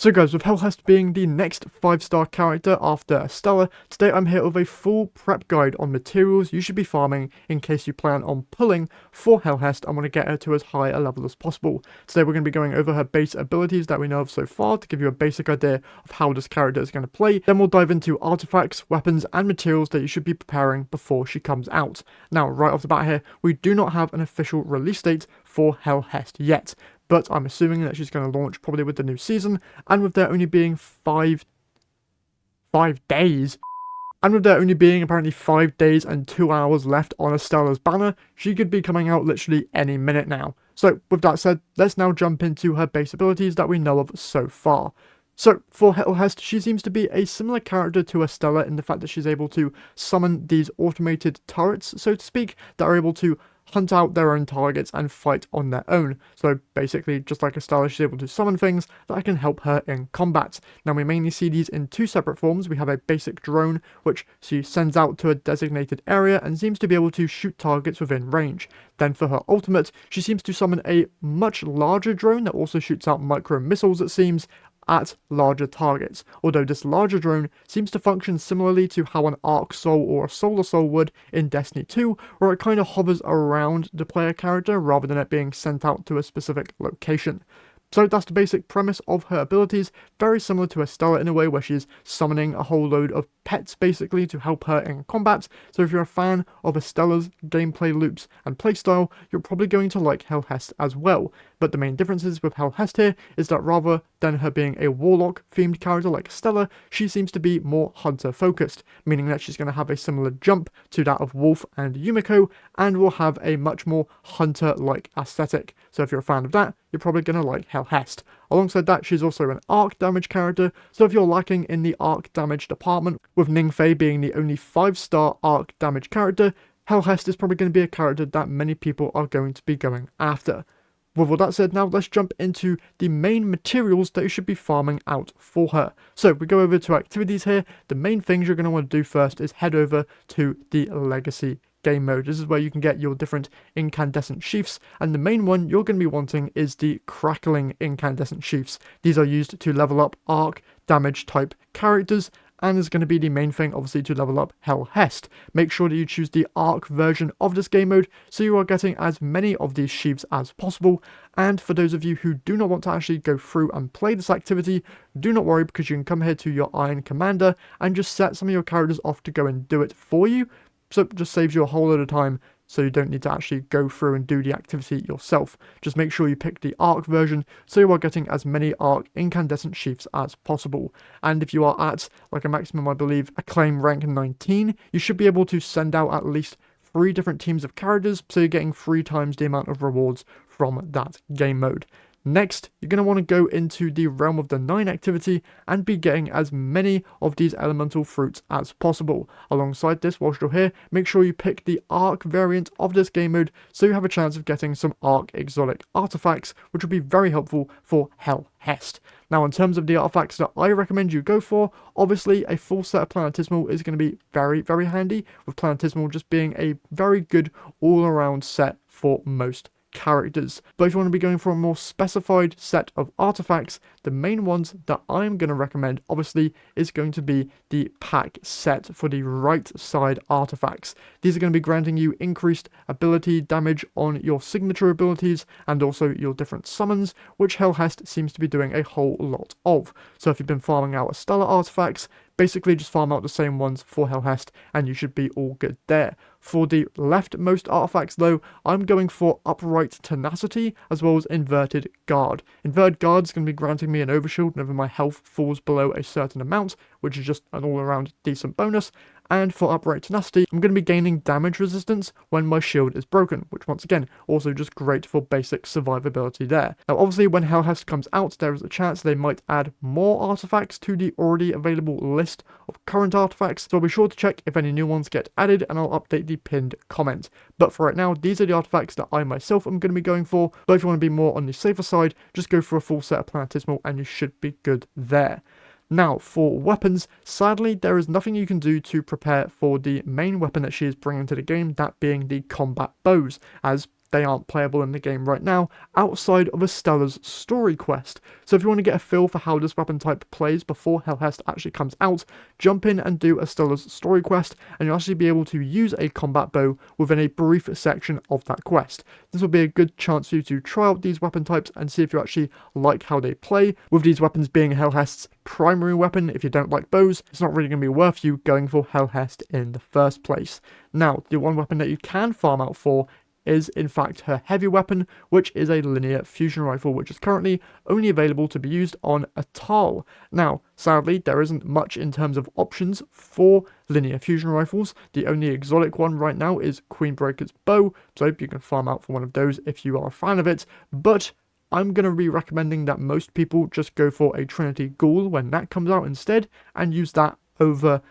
So guys, with Helhest being the next 5-star character after Stella, today I'm here with a full prep guide on materials you should be farming in case you plan on pulling for Helhest and want to get her to as high a level as possible. Today we're going to be going over her base abilities that we know of so far to give you a basic idea of how this character is going to play. Then we'll dive into artifacts, weapons and materials that you should be preparing before she comes out. Now right off the bat here, we do not have an official release date for Helhest yet, but I'm assuming that she's going to launch probably with the new season, and with there only being five days, and with there only being apparently 5 days and 2 hours left on Estella's banner, she could be coming out literally any minute now. So with that said, let's now jump into her base abilities that we know of so far. So, for Helhest, she seems to be a similar character to Estella in the fact that she's able to summon these automated turrets, so to speak, that are able to hunt out their own targets and fight on their own. So basically, just like Estella, she's able to summon things that can help her in combat. Now we mainly see these in two separate forms. We have a basic drone, which she sends out to a designated area and seems to be able to shoot targets within range. Then for her ultimate, she seems to summon a much larger drone that also shoots out micro missiles, it seems, at larger targets, although this larger drone seems to function similarly to how an Arc Soul or a Solar Soul would in Destiny 2, where it kind of hovers around the player character rather than it being sent out to a specific location. So that's the basic premise of her abilities, very similar to Estella in a way where she's summoning a whole load of pets basically to help her in combat. So if you're a fan of Estella's gameplay loops and playstyle, you're probably going to like Helhest as well. But the main differences with Helhest here is that rather than her being a warlock themed character like Estella, she seems to be more hunter focused, meaning that she's going to have a similar jump to that of Wolf and Yumiko and will have a much more hunter like aesthetic. So if you're a fan of that, you're probably going to like Helhest. Alongside that, she's also an arc damage character, so if you're lacking in the arc damage department, with Ningfei being the only 5-star arc damage character, Helhest is probably going to be a character that many people are going to be going after. With all that said, now let's jump into the main materials that you should be farming out for her. So we go over to activities here. The main things you're going to want to do first is head over to the Legacy game mode. This is where you can get your different incandescent sheaths, and the main one you're going to be wanting is the crackling incandescent sheaths. These are used to level up arc damage type characters, and is going to be the main thing obviously to level up Helhest. Make sure that you choose the arc version of this game mode so you are getting as many of these sheaths as possible. And for those of you who do not want to actually go through and play this activity, do not worry, because you can come here to your Iron Commander and just set some of your characters off to go and do it for you. So it just saves you a whole lot of time, so you don't need to actually go through and do the activity yourself. Just make sure you pick the arc version so you are getting as many arc incandescent sheaths as possible. And if you are at like a maximum, I believe, acclaim rank 19, you should be able to send out at least 3 different teams of characters, so you're getting 3 times the amount of rewards from that game mode. Next, you're going to want to go into the Realm of the Nine activity and be getting as many of these elemental fruits as possible. Alongside this, whilst you're here, make sure you pick the Arc variant of this game mode so you have a chance of getting some Arc exotic artifacts, which will be very helpful for Helhest. Now, in terms of the artifacts that I recommend you go for, obviously a full set of Planetismal is going to be very, very handy, with Planetismal just being a very good all-around set for most characters. But if you want to be going for a more specified set of artifacts, the main ones that I'm going to recommend obviously is going to be the pack set for the right side artifacts. These are going to be granting you increased ability damage on your signature abilities and also your different summons, which Helhest seems to be doing a whole lot of. So if you've been farming out Stellar artifacts, basically just farm out the same ones for Helhest and you should be all good there. For the leftmost artifacts though, I'm going for Upright Tenacity as well as Inverted Guard. Inverted Guard is going to be granting me an overshield whenever my health falls below a certain amount, which is just an all-around decent bonus. And for Upright Tenacity, I'm going to be gaining damage resistance when my shield is broken, which once again, also just great for basic survivability there. Now obviously when Helhest comes out, there is a chance they might add more artifacts to the already available list of current artifacts, so I'll be sure to check if any new ones get added and I'll update the pinned comment. But for right now, these are the artifacts that I myself am going to be going for, but if you want to be more on the safer side, just go for a full set of Planetismal and you should be good there. Now, for weapons, sadly, there is nothing you can do to prepare for the main weapon that she is bringing to the game, that being the combat bows, as they aren't playable in the game right now outside of a Stella's story quest. So if you want to get a feel for how this weapon type plays before Helhest actually comes out, jump in and do a Stella's story quest, and you'll actually be able to use a combat bow within a brief section of that quest. This will be a good chance for you to try out these weapon types and see if you actually like how they play. With these weapons being Helhest's primary weapon, if you don't like bows, it's not really going to be worth you going for Helhest in the first place. Now, the one weapon that you can farm out for is in fact her heavy weapon, which is a linear fusion rifle, which is currently only available to be used on Atal. Now, sadly, there isn't much in terms of options for linear fusion rifles. The only exotic one right now is Queenbreaker's bow, so you can farm out for one of those if you are a fan of it, but I'm going to be recommending that most people just go for a Trinity Ghoul when that comes out instead, and use that over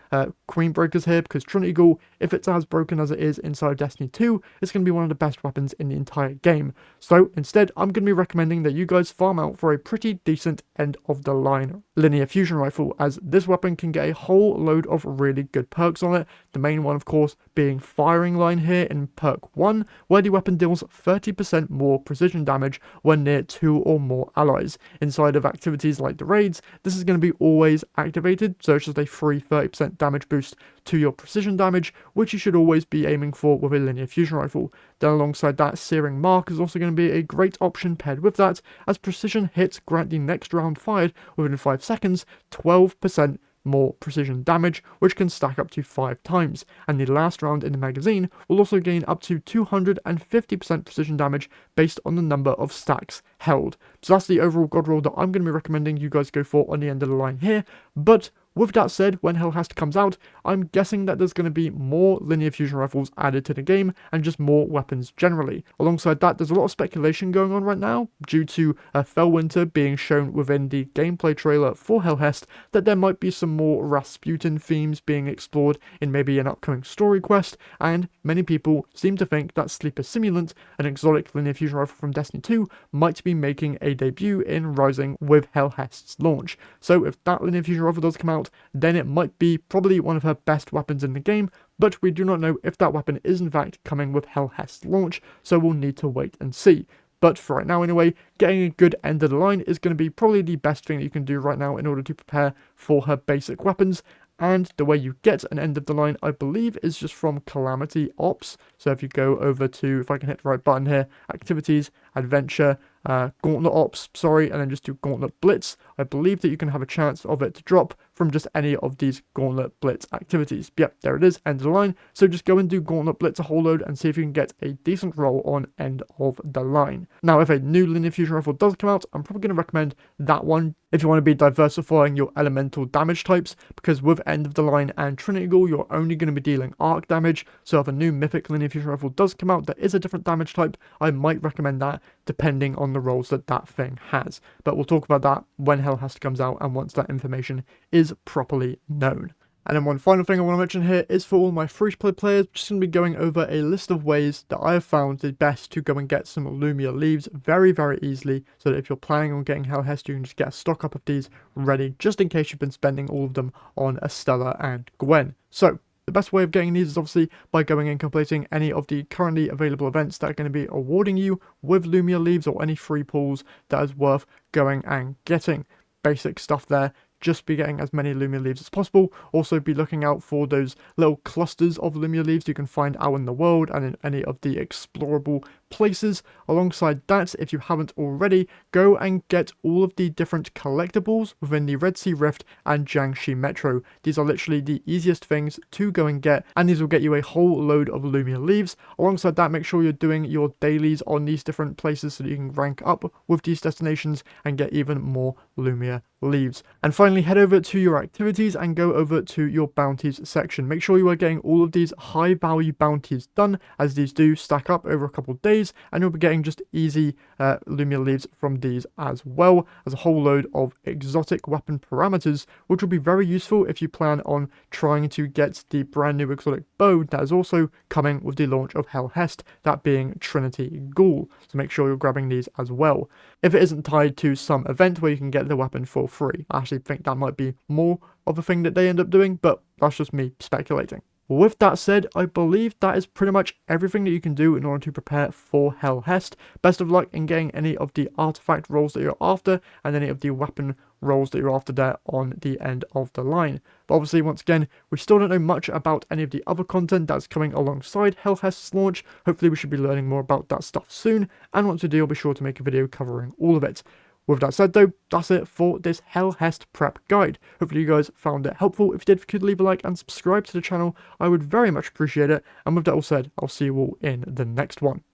Queenbreakers here, because Trinity Ghoul, if it's as broken as it is inside Destiny 2, it's going to be one of the best weapons in the entire game. So instead, I'm going to be recommending that you guys farm out for a pretty decent end-of-the-line linear fusion rifle, as this weapon can get a whole load of really good perks on it. The main one, of course, being Firing Line here in perk 1, where the weapon deals 30% more precision damage when near 2 or more allies. Inside of activities like the raids, this is going to be always activated, so it's just a free 30% damage boost to your precision damage, which you should always be aiming for with a linear fusion rifle. Then alongside that, Searing Mark is also going to be a great option paired with that, as precision hits grant the next round fired within 5 seconds 12% more precision damage, which can stack up to 5 times, and the last round in the magazine will also gain up to 250% precision damage based on the number of stacks held. So that's the overall god roll that I'm going to be recommending you guys go for on the end of the line here. But with that said, when Helhest comes out, I'm guessing that there's going to be more linear fusion rifles added to the game and just more weapons generally. Alongside that, there's a lot of speculation going on right now due to Fellwinter being shown within the gameplay trailer for Helhest, that there might be some more Rasputin themes being explored in maybe an upcoming story quest, and many people seem to think that Sleeper Simulant, an exotic linear fusion rifle from Destiny 2, might be making a debut in Rising with Helhest's launch. So if that linear fusion rifle does come out, then it might be probably one of her best weapons in the game, but we do not know if that weapon is in fact coming with Helhest's launch, so we'll need to wait and see. But for right now anyway, getting a good end of the line is going to be probably the best thing that you can do right now in order to prepare for her basic weapons. And the way you get an end of the line, I believe, is just from Calamity Ops. So if you go over to, if I can hit the right button here, Activities, Adventure, Gauntlet Ops, and then just do Gauntlet Blitz, I believe that you can have a chance of it to drop from just any of these Gauntlet Blitz activities. Yep, there it is, end of the line. So just go and do Gauntlet Blitz a whole load and see if you can get a decent roll on end of the line. Now, if a new linear fusion rifle does come out, I'm probably going to recommend that one if you want to be diversifying your elemental damage types, because with end of the line and Trinity Ghoul, you're only going to be dealing arc damage. So if a new mythic linear fusion rifle does come out that is a different damage type, I might recommend that depending on the rolls that that thing has. But we'll talk about that when Helhest comes out and once that information is properly known. And then one final thing I want to mention here is for all my free-to-play players, just going to be going over a list of ways that I have found the best to go and get some Lumia leaves very, very easily, so that if you're planning on getting Helhest, you can just get a stock up of these ready, just in case you've been spending all of them on Estella and Gwen. So the best way of getting these is obviously by going and completing any of the currently available events that are going to be awarding you with Lumia leaves, or any free pulls that is worth going and getting. Basic stuff there. Just be getting as many Lumia leaves as possible. Also be looking out for those little clusters of Lumia leaves you can find out in the world and in any of the explorable places. Alongside that, if you haven't already, go and get all of the different collectibles within the Red Sea Rift and Jiangxi Metro. These are literally the easiest things to go and get, and these will get you a whole load of Lumia leaves. Alongside that, make sure you're doing your dailies on these different places so that you can rank up with these destinations and get even more Lumia leaves. And finally, head over to your activities and go over to your bounties section. Make sure you are getting all of these high value bounties done, as these do stack up over a couple of days, and you'll be getting just easy Lumia leaves from these, as well as a whole load of exotic weapon parameters, which will be very useful if you plan on trying to get the brand new exotic bow that is also coming with the launch of Helhest, that being Trinity Ghoul. So make sure you're grabbing these as well. If it isn't tied to some event where you can get the weapon for free, I actually think that might be more of a thing that they end up doing, but that's just me speculating. with that said, I believe that is pretty much everything that you can do in order to prepare for Helhest. Best of luck in getting any of the artifact rolls that you're after, and any of the weapon rolls that you're after there on the end of the line. But obviously, once again, we still don't know much about any of the other content that's coming alongside Helhest's launch. Hopefully we should be learning more about that stuff soon, and once we do, I'll be sure to make a video covering all of it. With that said though, that's it for this Helhest prep guide. Hopefully you guys found it helpful. If you did, if you could leave a like and subscribe to the channel, I would very much appreciate it. And with that all said, I'll see you all in the next one.